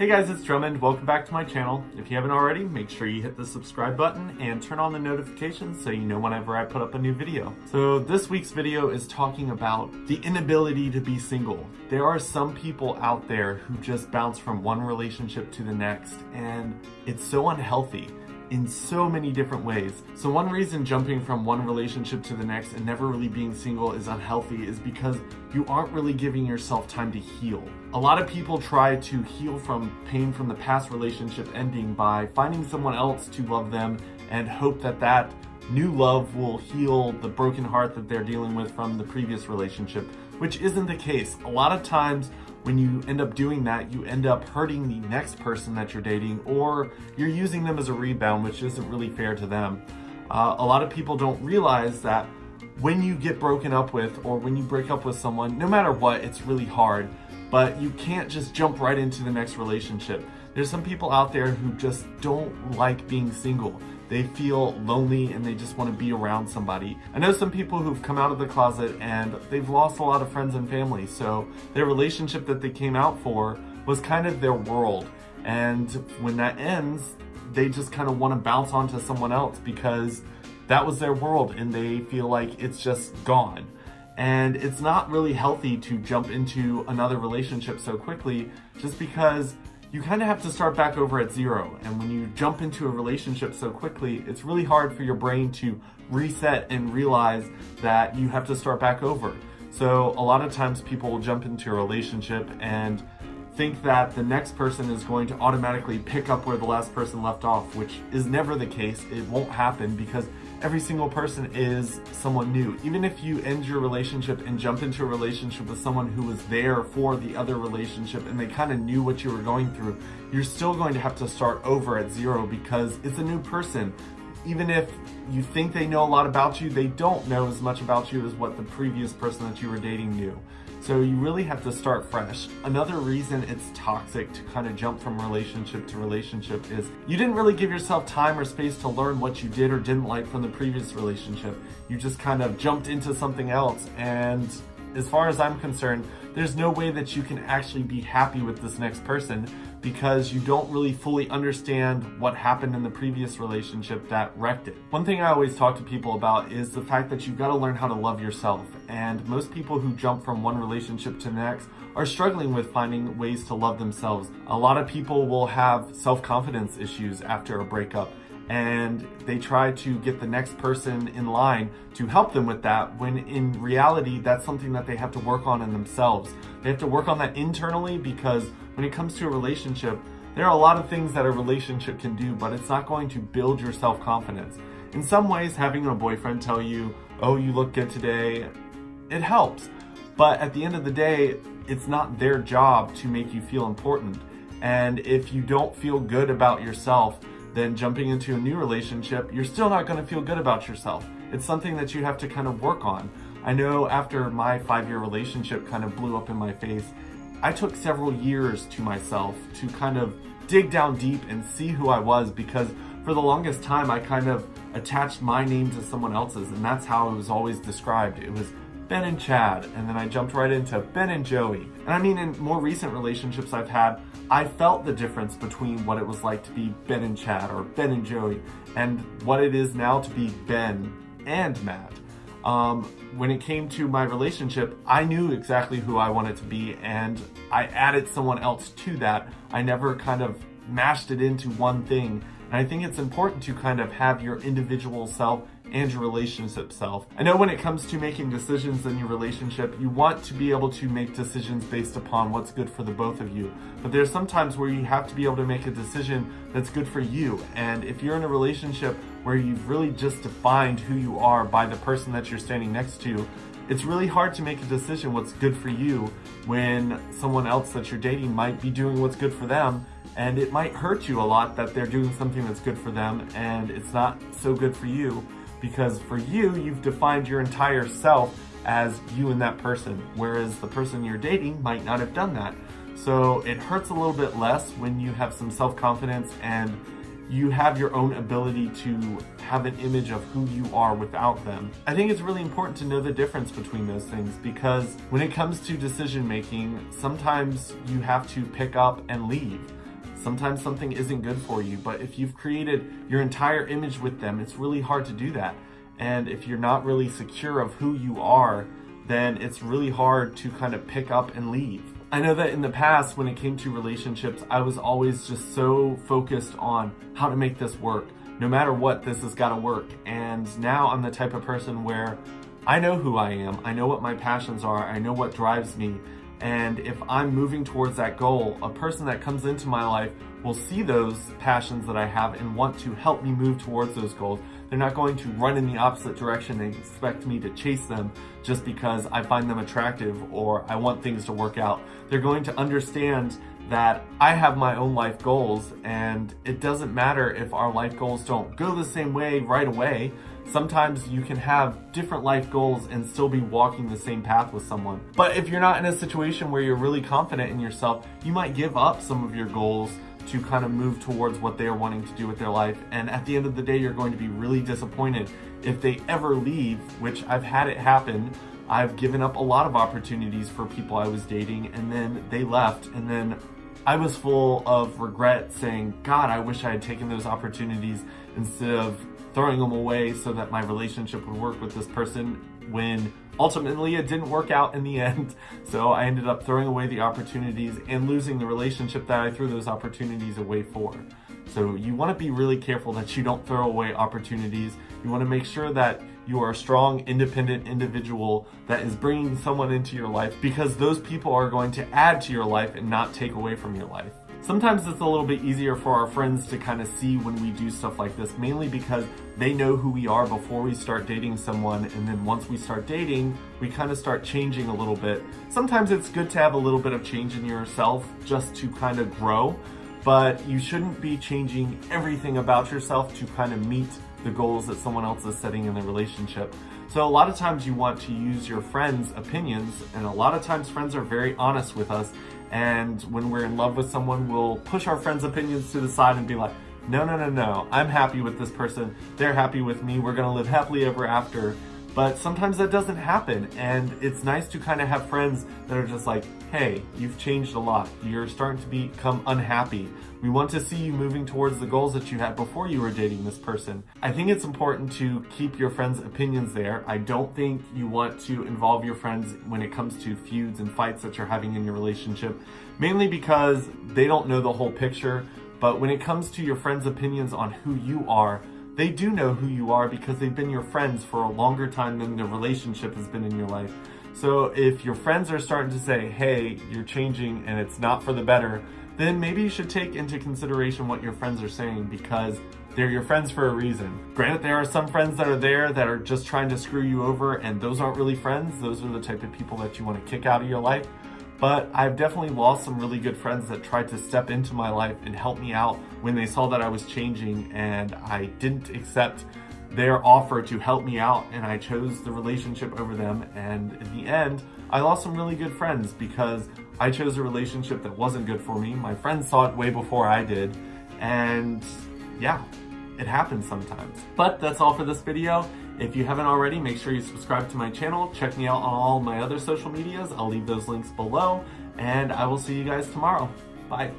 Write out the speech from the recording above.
Hey guys, it's Drummond. Welcome back to my channel. If you haven't already, make sure you hit the subscribe button and turn on the notifications so you know whenever I put up a new video. So this week's video is talking about the inability to be single. There are some people out there who just bounce from one relationship to the next, and it's so unhealthy in so many different ways. So one reason jumping from one relationship to the next and never really being single is unhealthy is because you aren't really giving yourself time to heal. A lot of people try to heal from pain from the past relationship ending by finding someone else to love them and hope that that new love will heal the broken heart that they're dealing with from the previous relationship, which isn't the case. A lot of times when you end up doing that, you end up hurting the next person that you're dating, or you're using them as a rebound, which isn't really fair to them. A lot of people don't realize that when you get broken up with, or when you break up with someone, no matter what, it's really hard, but you can't just jump right into the next relationship. There's some people out there who just don't like being single. They feel lonely and they just want to be around somebody. I know some people who've come out of the closet and they've lost a lot of friends and family, so their relationship that they came out for was kind of their world. And when that ends, they just kind of want to bounce onto someone else because that was their world and they feel like it's just gone. And it's not really healthy to jump into another relationship so quickly, just because you kind of have to start back over at zero. And when you jump into a relationship so quickly, it's really hard for your brain to reset and realize that you have to start back over. So a lot of times people will jump into a relationship and think that the next person is going to automatically pick up where the last person left off, which is never the case. It won't happen because every single person is someone new. Even if you end your relationship and jump into a relationship with someone who was there for the other relationship and they kind of knew what you were going through, you're still going to have to start over at zero because it's a new person. Even if you think they know a lot about you, they don't know as much about you as what the previous person that you were dating knew. So you really have to start fresh. Another reason it's toxic to kind of jump from relationship to relationship is you didn't really give yourself time or space to learn what you did or didn't like from the previous relationship. You just kind of jumped into something else, and as far as I'm concerned, there's no way that you can actually be happy with this next person because you don't really fully understand what happened in the previous relationship that wrecked it. One thing I always talk to people about is the fact that you've got to learn how to love yourself. And most people who jump from one relationship to the next are struggling with finding ways to love themselves. A lot of people will have self-confidence issues after a breakup, and they try to get the next person in line to help them with that, when in reality, that's something that they have to work on in themselves. They have to work on that internally, because when it comes to a relationship, there are a lot of things that a relationship can do, but it's not going to build your self-confidence. In some ways, having a boyfriend tell you, oh, you look good today, it helps. But at the end of the day, it's not their job to make you feel important. And if you don't feel good about yourself, then jumping into a new relationship, you're still not going to feel good about yourself. It's something that you have to kind of work on. I know after my 5-year relationship kind of blew up in my face, I took several years to myself to kind of dig down deep and see who I was, because for the longest time I kind of attached my name to someone else's, and that's how it was always described. It was Ben and Chad, and then I jumped right into Ben and Joey. And I mean, in more recent relationships I've had, I felt the difference between what it was like to be Ben and Chad or Ben and Joey and what it is now to be Ben and Matt. When it came to my relationship, I knew exactly who I wanted to be, and I added someone else to that. I never kind of mashed it into one thing. And I think it's important to kind of have your individual self and your relationship self. I know when it comes to making decisions in your relationship, you want to be able to make decisions based upon what's good for the both of you. But there's some times where you have to be able to make a decision that's good for you. And if you're in a relationship where you've really just defined who you are by the person that you're standing next to, it's really hard to make a decision what's good for you when someone else that you're dating might be doing what's good for them. And it might hurt you a lot that they're doing something that's good for them and it's not so good for you, because for you, you've defined your entire self as you and that person, whereas the person you're dating might not have done that. So it hurts a little bit less when you have some self-confidence and you have your own ability to have an image of who you are without them. I think it's really important to know the difference between those things, because when it comes to decision making, sometimes you have to pick up and leave. Sometimes something isn't good for you, but if you've created your entire image with them, it's really hard to do that. And if you're not really secure of who you are, then it's really hard to kind of pick up and leave. I know that in the past, when it came to relationships, I was always just so focused on how to make this work. No matter what, this has got to work. And now I'm the type of person where I know who I am. I know what my passions are. I know what drives me. And if I'm moving towards that goal, a person that comes into my life will see those passions that I have and want to help me move towards those goals. They're not going to run in the opposite direction and expect me to chase them just because I find them attractive or I want things to work out. They're going to understand that I have my own life goals, and it doesn't matter if our life goals don't go the same way right away. Sometimes you can have different life goals and still be walking the same path with someone. But if you're not in a situation where you're really confident in yourself, you might give up some of your goals to kind of move towards what they're wanting to do with their life. And at the end of the day, you're going to be really disappointed if they ever leave, which I've had it happen. I've given up a lot of opportunities for people I was dating, and then they left, and then I was full of regret saying, God, I wish I had taken those opportunities instead of throwing them away so that my relationship would work with this person, when ultimately it didn't work out in the end. So I ended up throwing away the opportunities and losing the relationship that I threw those opportunities away for. So you want to be really careful that you don't throw away opportunities. You want to make sure that you are a strong, independent individual that is bringing someone into your life, because those people are going to add to your life and not take away from your life. Sometimes it's a little bit easier for our friends to kind of see when we do stuff like this, mainly because they know who we are before we start dating someone, and then once we start dating, we kind of start changing a little bit. Sometimes it's good to have a little bit of change in yourself just to kind of grow, but you shouldn't be changing everything about yourself to kind of meet the goals that someone else is setting in the relationship. So a lot of times you want to use your friends' opinions, and a lot of times friends are very honest with us. And when we're in love with someone, we'll push our friends' opinions to the side and be like, no, I'm happy with this person. They're happy with me. We're going to live happily ever after. But sometimes that doesn't happen. And it's nice to kind of have friends that are just like, hey, you've changed a lot. You're starting to become unhappy. We want to see you moving towards the goals that you had before you were dating this person. I think it's important to keep your friends' opinions there. I don't think you want to involve your friends when it comes to feuds and fights that you're having in your relationship, mainly because they don't know the whole picture. But when it comes to your friends' opinions on who you are, they do know who you are because they've been your friends for a longer time than the relationship has been in your life. So if your friends are starting to say, hey, you're changing and it's not for the better, then maybe you should take into consideration what your friends are saying, because they're your friends for a reason. Granted, there are some friends that are there that are just trying to screw you over, and those aren't really friends. Those are the type of people that you want to kick out of your life. But I've definitely lost some really good friends that tried to step into my life and help me out when they saw that I was changing, and I didn't accept their offer to help me out, and I chose the relationship over them. And in the end, I lost some really good friends because I chose a relationship that wasn't good for me. My friends saw it way before I did, and yeah, it happens sometimes. But that's all for this video. If you haven't already, make sure you subscribe to my channel. Check me out on all my other social medias. I'll leave those links below, and I will see you guys tomorrow. Bye.